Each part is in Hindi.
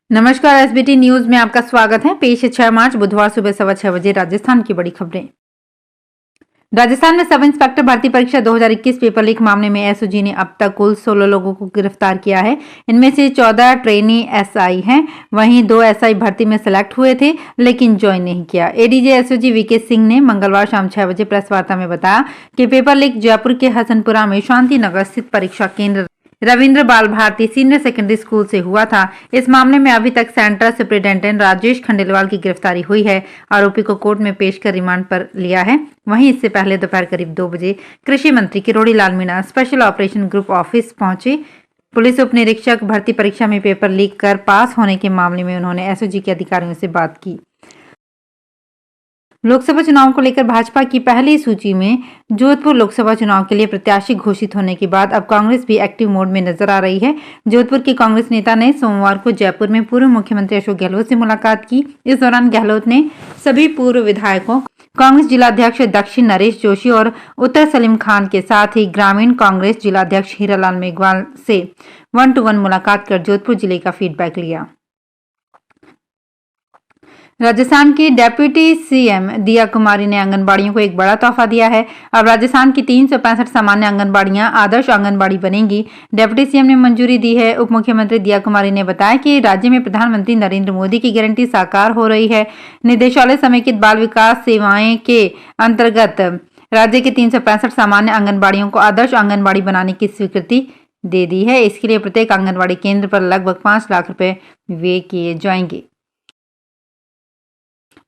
नमस्कार, एसबीटी न्यूज में आपका स्वागत है। पेश है 6 मार्च बुधवार सुबह 6:15 राजस्थान की बड़ी खबरें। राजस्थान में सब इंस्पेक्टर भर्ती परीक्षा 2021 पेपर लीक मामले में एसओजी ने अब तक कुल 16 लोगों को गिरफ्तार किया है। इनमें से 14 ट्रेनी एसआई हैं। वहीं 2 एसआई भर्ती में सिलेक्ट हुए थे लेकिन ज्वाइन नहीं किया। एडीजी एसओजी वीके सिंह ने मंगलवार शाम 6 बजे प्रेस वार्ता में बताया कि पेपर लीक जयपुर के हसनपुरा में शांति नगर स्थित परीक्षा केंद्र रविंद्र बाल भारती सीनियर सेकेंडरी स्कूल से हुआ था। इस मामले में अभी तक सेंट्रल सुपरिटेंडेंट राजेश खंडेलवाल की गिरफ्तारी हुई है। आरोपी को कोर्ट में पेश कर रिमांड पर लिया है। वहीं इससे पहले दोपहर करीब 2 बजे कृषि मंत्री Kirodi Lal Meena special operation group office पहुंचे। पुलिस उप निरीक्षक भर्ती परीक्षा में पेपर लीक कर पास होने के मामले में उन्होंने एसओजी के अधिकारियों से बात की। लोकसभा चुनाव को लेकर भाजपा की पहली सूची में जोधपुर लोकसभा चुनाव के लिए प्रत्याशी घोषित होने के बाद अब कांग्रेस भी एक्टिव मोड में नजर आ रही है। जोधपुर के कांग्रेस नेता ने सोमवार को जयपुर में पूर्व मुख्यमंत्री अशोक गहलोत से मुलाकात की। इस दौरान गहलोत ने सभी पूर्व विधायकों, कांग्रेस जिलाध्यक्ष दक्षिण नरेश जोशी और उत्तर सलीम खान के साथ ही ग्रामीण कांग्रेस जिलाध्यक्ष हीरालाल मेघवाल से 1-to-1 मुलाकात कर जोधपुर जिले का फीडबैक लिया। राजस्थान की डेप्यूटी सीएम दिया कुमारी ने आंगनबाड़ियों को एक बड़ा तोहफा दिया है। अब राजस्थान की 365 सामान्य आंगनबाड़ियां आदर्श आंगनबाड़ी बनेंगी। डेप्यूटी सीएम ने मंजूरी दी है। उप मुख्यमंत्री दिया कुमारी ने बताया कि राज्य में प्रधानमंत्री नरेंद्र मोदी की गारंटी साकार हो रही है। निदेशालय समेकित बाल विकास सेवाएं के अंतर्गत राज्य के 365 सामान्य आंगनबाड़ियों को आदर्श आंगनबाड़ी बनाने की स्वीकृति दे दी है। इसके लिए प्रत्येक आंगनबाड़ी केंद्र पर लगभग 5 लाख रुपए व्यय किए जाएंगे।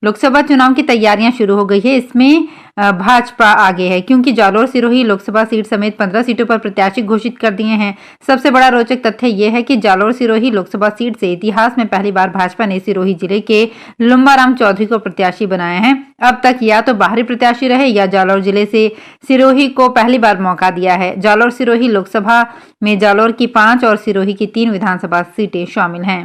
लोकसभा चुनाव की तैयारियां शुरू हो गई है। इसमें भाजपा आगे है क्योंकि जालोर सिरोही लोकसभा सीट समेत 15 सीटों पर प्रत्याशी घोषित कर दिए हैं। सबसे बड़ा रोचक तथ्य यह है कि जालोर सिरोही लोकसभा सीट से इतिहास में पहली बार भाजपा ने सिरोही जिले के लुम्बाराम चौधरी को प्रत्याशी बनाया है। अब तक या तो बाहरी प्रत्याशी रहे या जालोर जिले से सिरोही को पहली बार मौका दिया है। जालोर सिरोही लोकसभा में जालोर की 5 और सिरोही की 3 विधानसभा सीटें शामिल हैं।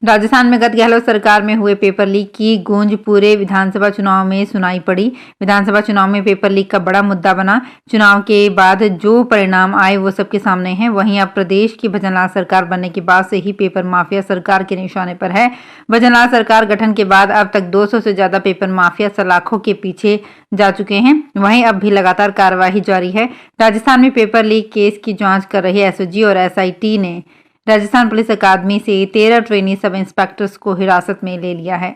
राजस्थान में गत गहलोत सरकार में हुए पेपर लीक की गूंज पूरे विधानसभा चुनाव में सुनाई पड़ी। विधानसभा चुनाव में पेपर लीक का बड़ा मुद्दा बना। चुनाव के बाद जो परिणाम आए वो सबके सामने हैं। वहीं अब प्रदेश की भजनलाल सरकार बनने के बाद से ही पेपर माफिया सरकार के निशाने पर है। भजनलाल सरकार गठन के बाद अब तक 200 से ज्यादा पेपर माफिया सलाखों के पीछे जा चुके हैं। वहीं अब भी लगातार कार्रवाई जारी है। राजस्थान में पेपर लीक केस की जांच कर रहे एसओजी और एसआईटी ने राजस्थान पुलिस अकादमी से 13 ट्रेनी सब इंस्पेक्टर्स को हिरासत में ले लिया है।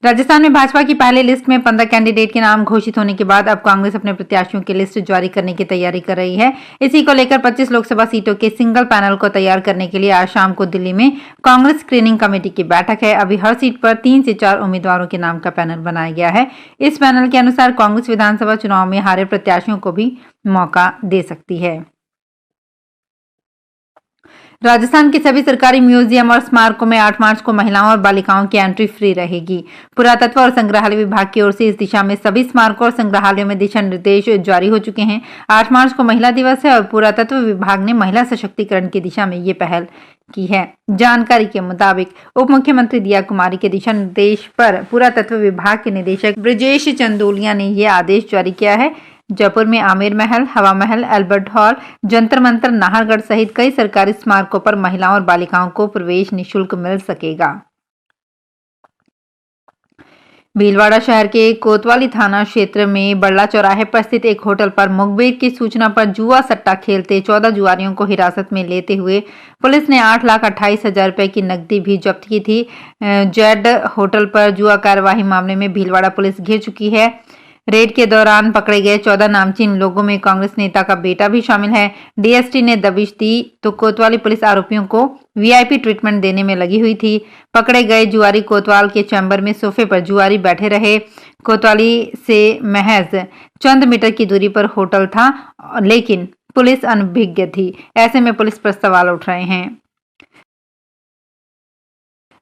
राजस्थान में भाजपा की पहले लिस्ट में 15 कैंडिडेट के नाम घोषित होने के बाद अब कांग्रेस अपने प्रत्याशियों की लिस्ट जारी करने की तैयारी कर रही है। इसी को लेकर 25 लोकसभा सीटों के सिंगल पैनल को तैयार करने के लिए आज शाम को दिल्ली में कांग्रेस स्क्रीनिंग कमेटी की बैठक है। अभी हर सीट पर 3 से 4 उम्मीदवारों के नाम का पैनल बनाया गया है। इस पैनल के अनुसार कांग्रेस विधानसभा चुनाव में हारे प्रत्याशियों को भी मौका दे सकती है। राजस्थान के सभी सरकारी म्यूजियम और स्मारकों में 8 मार्च को महिलाओं और बालिकाओं की एंट्री फ्री रहेगी। पुरातत्व और संग्रहालय विभाग की ओर से इस दिशा में सभी स्मारकों और संग्रहालयों में दिशा निर्देश जारी हो चुके हैं। 8 मार्च को महिला दिवस है और पुरातत्व विभाग ने महिला सशक्तिकरण की दिशा में ये पहल की है। जानकारी के मुताबिक उप मुख्यमंत्री दिया कुमारी के दिशा निर्देश पर पुरातत्व विभाग के निदेशक ब्रजेश चंदोलिया ने यह आदेश जारी किया है। जयपुर में आमेर महल, हवा महल, अल्बर्ट हॉल, जंतर मंतर, नाहरगढ़ सहित कई सरकारी स्मारकों पर महिलाओं और बालिकाओं को प्रवेश निःशुल्क मिल सकेगा। भीलवाड़ा शहर के कोतवाली थाना क्षेत्र में बड़ला चौराहे पर स्थित एक होटल पर मुखबिर की सूचना पर जुआ सट्टा खेलते 14 जुआरियों को हिरासत में लेते हुए पुलिस ने 8,28,000 रुपए की नकदी भी जब्त की थी। जेड होटल पर जुआ कार्यवाही मामले में भीलवाड़ा पुलिस घिर चुकी है। रेड के दौरान पकड़े गए 14 नामचीन लोगों में कांग्रेस नेता का बेटा भी शामिल है। डीएसटी ने दबिश दी तो कोतवाली पुलिस आरोपियों को वीआईपी ट्रीटमेंट देने में लगी हुई थी। पकड़े गए जुआरी कोतवाल के चैम्बर में सोफे पर जुआरी बैठे रहे। कोतवाली से महज चंद मीटर की दूरी पर होटल था, लेकिन पुलिस अनभिज्ञ थी। ऐसे में पुलिस पर सवाल उठ रहे हैं।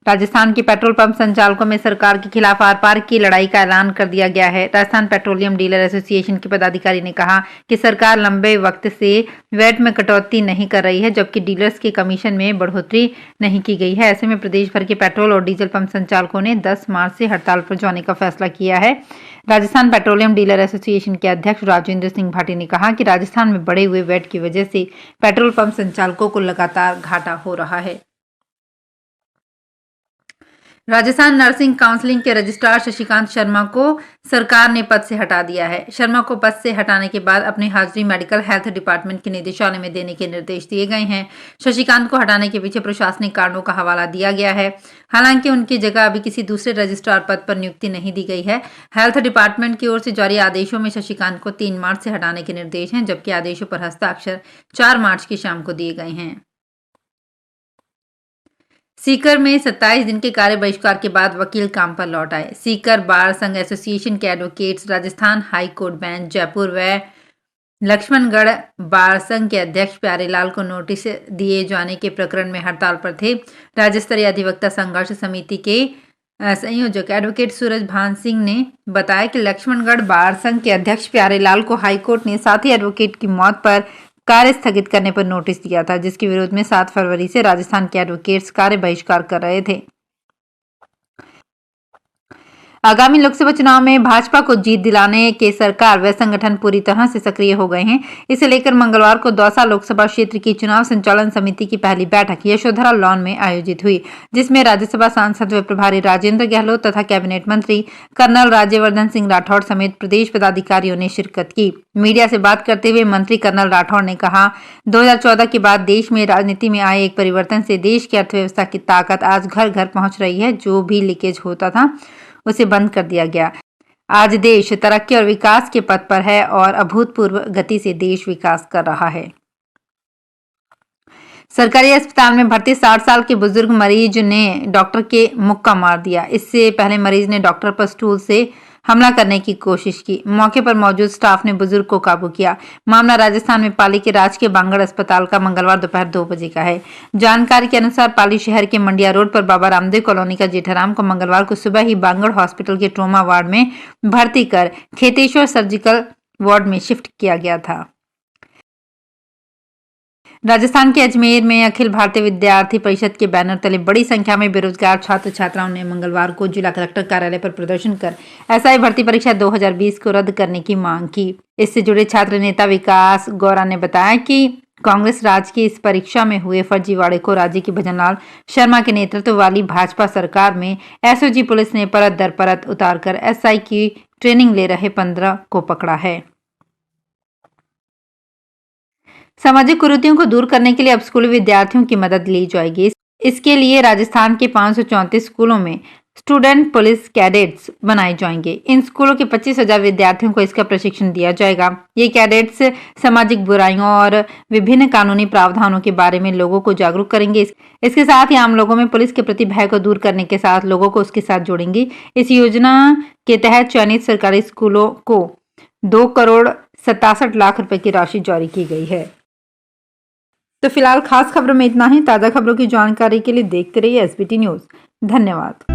राजस्थान के पेट्रोल पंप संचालकों में सरकार के खिलाफ आर पार की लड़ाई का ऐलान कर दिया गया है। राजस्थान पेट्रोलियम डीलर एसोसिएशन के पदाधिकारी ने कहा कि सरकार लंबे वक्त से वैट में कटौती नहीं कर रही है, जबकि डीलर्स के कमीशन में बढ़ोतरी नहीं की गई है। ऐसे में प्रदेश भर के पेट्रोल और डीजल पंप संचालकों ने 10 मार्च से हड़ताल पर जाने का फैसला किया है। राजस्थान पेट्रोलियम डीलर एसोसिएशन के अध्यक्ष राजेंद्र सिंह भाटी ने कहा कि राजस्थान में बढ़े हुए वैट की वजह से पेट्रोल पंप संचालकों को लगातार घाटा हो रहा है। राजस्थान नर्सिंग काउंसिलिंग के रजिस्ट्रार शशिकांत शर्मा को सरकार ने पद से हटा दिया है। शर्मा को पद से हटाने के बाद अपनी हाजिरी मेडिकल हेल्थ डिपार्टमेंट के निदेशालय में देने के निर्देश दिए गए हैं। शशिकांत को हटाने के पीछे प्रशासनिक कारणों का हवाला दिया गया है। हालांकि उनकी जगह अभी किसी दूसरे रजिस्ट्रार पद पर नियुक्ति नहीं दी गई है। हेल्थ डिपार्टमेंट की ओर से जारी आदेशों में शशिकांत को 3 मार्च से हटाने के निर्देश हैं, जबकि आदेशों पर हस्ताक्षर 4 मार्च की शाम को दिए गए हैं। सीकर में 27 दिन के कार्य बहिष्कार के बाद वकील काम पर लौट आए। सीकर बार संघ एसोसिएशन के advocates Rajasthan high court bench Jaipur व लक्ष्मणगढ़ बार संघ के अध्यक्ष प्यारेलाल को नोटिस दिए जाने के प्रकरण में हड़ताल पर थे। राज्य स्तरीय अधिवक्ता संघर्ष समिति के संयोजक एडवोकेट सूरज भान सिंह ने बताया कि लक्ष्मणगढ़ बार संघ के अध्यक्ष प्यारेलाल को हाईकोर्ट ने साथी एडवोकेट की मौत पर कार्य स्थगित करने पर नोटिस दिया था, जिसके विरोध में 7 फरवरी से राजस्थान के एडवोकेट्स कार्य बहिष्कार कर रहे थे। आगामी लोकसभा चुनाव में भाजपा को जीत दिलाने के सरकार व संगठन पूरी तरह से सक्रिय हो गए हैं। इसे लेकर मंगलवार को दौसा लोकसभा क्षेत्र की चुनाव संचालन समिति की पहली बैठक यशोधरा लॉन में आयोजित हुई, जिसमें राज्यसभा सांसद व प्रभारी राजेंद्र गहलोत तथा कैबिनेट मंत्री कर्नल राज्यवर्धन सिंह राठौड़ समेत प्रदेश पदाधिकारियों ने शिरकत की। मीडिया से बात करते हुए मंत्री कर्नल राठौड़ ने कहा, 2014 के बाद देश में राजनीति में आए एक परिवर्तन से देश की अर्थव्यवस्था की ताकत आज घर घर पहुंच रही है। जो भी लीकेज होता था उसे बंद कर दिया गया। आज देश तरक्की और विकास के पथ पर है और अभूतपूर्व गति से देश विकास कर रहा है। सरकारी अस्पताल में भर्ती 60 साल के बुजुर्ग मरीज ने डॉक्टर के मुक्का मार दिया। इससे पहले मरीज ने डॉक्टर पर स्टूल से हमला करने की कोशिश की। मौके पर मौजूद स्टाफ ने बुजुर्ग को काबू किया। मामला राजस्थान में पाली के राजकीय बांगड़ अस्पताल का मंगलवार दोपहर 2 बजे का है। जानकारी के अनुसार पाली शहर के मंडिया रोड पर बाबा रामदेव कॉलोनी का जेठाराम को मंगलवार को सुबह ही बांगड़ हॉस्पिटल के ट्रोमा वार्ड में भर्ती कर खेतेश्वर सर्जिकल वार्ड में शिफ्ट किया गया था। राजस्थान के अजमेर में अखिल भारतीय विद्यार्थी परिषद के बैनर तले बड़ी संख्या में बेरोजगार छात्र छात्राओं ने मंगलवार को जिला कलेक्टर कार्यालय पर प्रदर्शन कर एसआई भर्ती परीक्षा 2020 को रद्द करने की मांग की। इससे जुड़े छात्र नेता विकास गौरा ने बताया कि कांग्रेस राज की इस परीक्षा में हुए फर्जीवाड़े को राज्य की भजनलाल शर्मा के नेतृत्व वाली भाजपा सरकार में एसओजी पुलिस ने परत दर परत उतारकर एसआई की ट्रेनिंग ले रहे 15 को पकड़ा है। सामाजिक कुरीतियों को दूर करने के लिए अब स्कूली विद्यार्थियों की मदद ली जाएगी। इसके लिए राजस्थान के 534 स्कूलों में स्टूडेंट पुलिस कैडेट्स बनाए जाएंगे। इन स्कूलों के 25,000 विद्यार्थियों को इसका प्रशिक्षण दिया जाएगा। ये कैडेट्स सामाजिक बुराइयों और विभिन्न कानूनी प्रावधानों के बारे में लोगों को जागरूक करेंगे। इसके साथ ही आम लोगों में पुलिस के प्रति भय को दूर करने के साथ लोगों को उसके साथ जोड़ेंगे। इस योजना के तहत चयनित सरकारी स्कूलों को 2,67,00,000 रुपए की राशि जारी की गई है। तो फिलहाल खास खबरों में इतना ही। ताज़ा खबरों की जानकारी के लिए देखते रहिए एसबीटी न्यूज़। धन्यवाद।